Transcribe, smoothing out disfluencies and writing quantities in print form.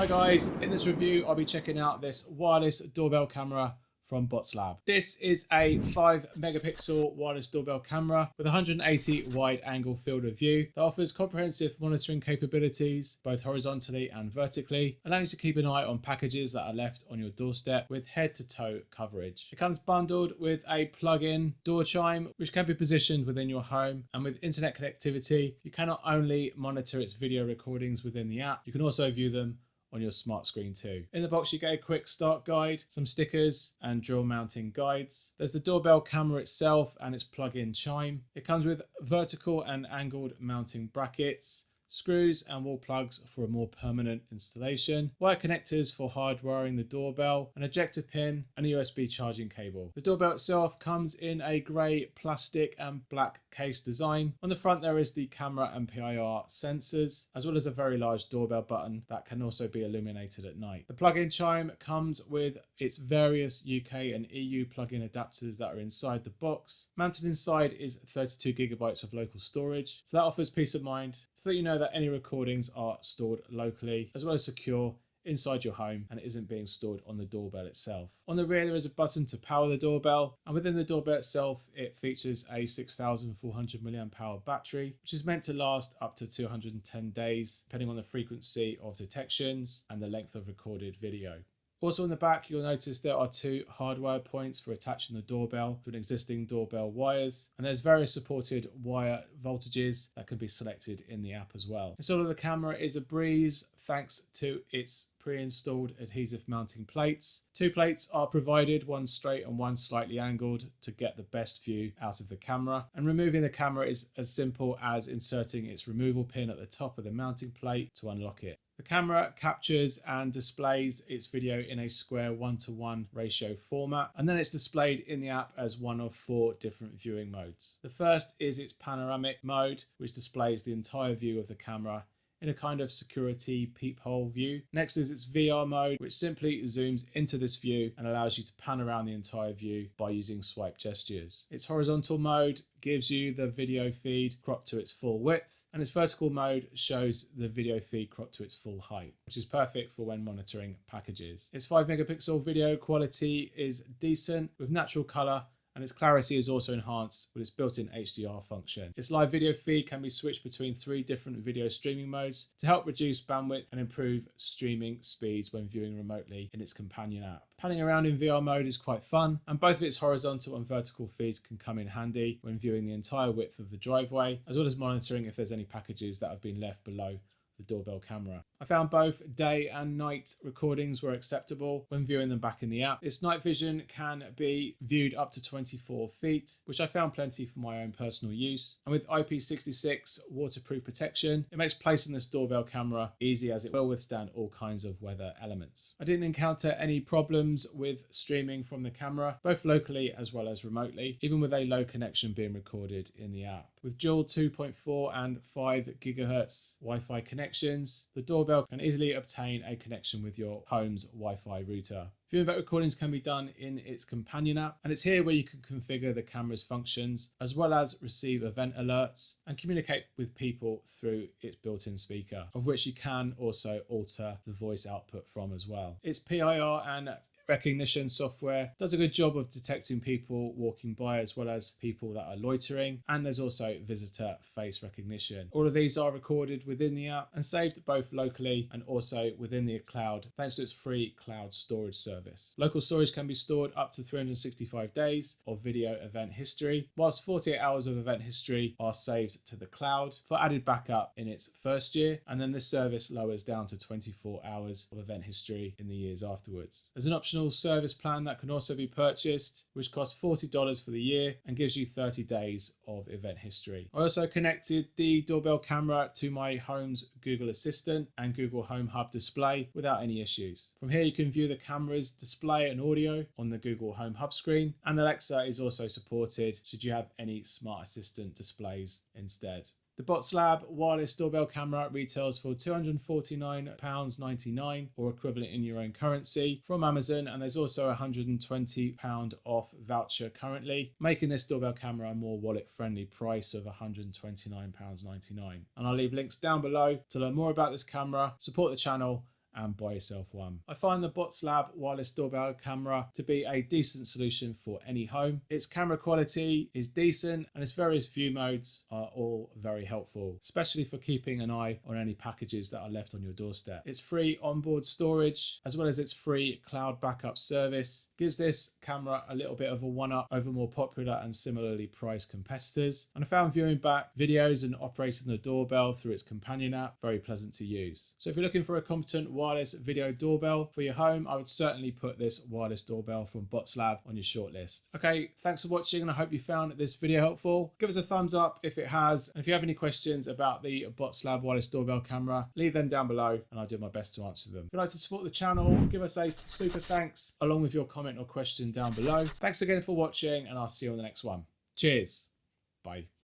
Hi guys, in this review I'll be checking out this wireless doorbell camera from Botslab. This is a 5 megapixel wireless doorbell camera with 180 wide angle field of view that offers comprehensive monitoring capabilities both horizontally and vertically, allowing you to keep an eye on packages that are left on your doorstep with head to toe coverage. It comes bundled with a plug-in door chime which can be positioned within your home, and with internet connectivity you can not only monitor its video recordings within the app, you can also view them on your smart screen too. In the box you get a quick start guide, some stickers and drill mounting guides. There's the doorbell camera itself and its plug-in chime. It comes with vertical and angled mounting brackets, screws and wall plugs for a more permanent installation, wire connectors for hardwiring the doorbell, an ejector pin and a USB charging cable. The doorbell itself comes in a grey plastic and black case design. On the front there is the camera and PIR sensors, as well as a very large doorbell button that can also be illuminated at night. The plug-in chime comes with its various UK and EU plug-in adapters that are inside the box. Mounted inside is 32 gigabytes of local storage, so that offers peace of mind so that you know that any recordings are stored locally as well as secure inside your home and it isn't being stored on the doorbell itself. On the rear there is a button to power the doorbell, and within the doorbell itself it features a 6400 mAh battery which is meant to last up to 210 days depending on the frequency of detections and the length of recorded video. Also on the back you'll notice there are two hardwire points for attaching the doorbell to an existing doorbell wires, and there's various supported wire voltages that can be selected in the app as well. Installing the camera is a breeze thanks to its pre-installed adhesive mounting plates. Two plates are provided, one straight and one slightly angled, to get the best view out of the camera, and removing the camera is as simple as inserting its removal pin at the top of the mounting plate to unlock it. The camera captures and displays its video in a square 1:1 ratio format, and then it's displayed in the app as one of 4 different viewing modes. The first is its panoramic mode, which displays the entire view of the camera in a kind of security peephole view. Next is its VR mode, which simply zooms into this view and allows you to pan around the entire view by using swipe gestures. Its horizontal mode gives you the video feed cropped to its full width, and its vertical mode shows the video feed cropped to its full height, which is perfect for when monitoring packages. Its 5 megapixel video quality is decent with natural color, and its clarity is also enhanced with its built-in HDR function. Its live video feed can be switched between 3 different video streaming modes to help reduce bandwidth and improve streaming speeds when viewing remotely in its companion app. Panning around in VR mode is quite fun, and both of its horizontal and vertical feeds can come in handy when viewing the entire width of the driveway, as well as monitoring if there's any packages that have been left below the doorbell camera. I found both day and night recordings were acceptable when viewing them back in the app. Its night vision can be viewed up to 24 feet, which I found plenty for my own personal use. And with IP66 waterproof protection, it makes placing this doorbell camera easy as it will withstand all kinds of weather elements. I didn't encounter any problems with streaming from the camera, both locally as well as remotely, even with a low connection being recorded in the app. With dual 2.4 and 5 gigahertz Wi-Fi connections, the doorbell can easily obtain a connection with your home's Wi-Fi router. Viewing back recordings can be done in its companion app, and it's here where you can configure the camera's functions, as well as receive event alerts and communicate with people through its built-in speaker, of which you can also alter the voice output from as well. Its PIR and recognition software does a good job of detecting people walking by as well as people that are loitering, and there's also visitor face recognition. All of these are recorded within the app and saved both locally and also within the cloud thanks to its free cloud storage service. Local storage can be stored up to 365 days of video event history, whilst 48 hours of event history are saved to the cloud for added backup in its first year, and then this service lowers down to 24 hours of event history in the years afterwards. There's an optional service plan that can also be purchased, which costs $40 for the year and gives you 30 days of event history. I also connected the doorbell camera to my home's Google Assistant and Google Home Hub display without any issues. From here you can view the camera's display and audio on the Google Home Hub screen, and Alexa is also supported should you have any smart assistant displays instead. The Botslab wireless doorbell camera retails for £249.99 or equivalent in your own currency from Amazon, and there's also a £120 off voucher currently, making this doorbell camera a more wallet-friendly price of £129.99. And I'll leave links down below to learn more about this camera, support the channel, and buy yourself one. I find the Botslab wireless doorbell camera to be a decent solution for any home. Its camera quality is decent and its various view modes are all very helpful, especially for keeping an eye on any packages that are left on your doorstep. Its free onboard storage, as well as its free cloud backup service, gives this camera a little bit of a one-up over more popular and similarly priced competitors. And I found viewing back videos and operating the doorbell through its companion app very pleasant to use. So if you're looking for a competent wireless video doorbell for your home, I would certainly put this wireless doorbell from Botslab on your shortlist. Okay, thanks for watching and I hope you found this video helpful. Give us a thumbs up if it has, and if you have any questions about the Botslab wireless doorbell camera, leave them down below and I'll do my best to answer them. If you'd like to support the channel, give us a super thanks along with your comment or question down below. Thanks again for watching and I'll see you on the next one. Cheers. Bye.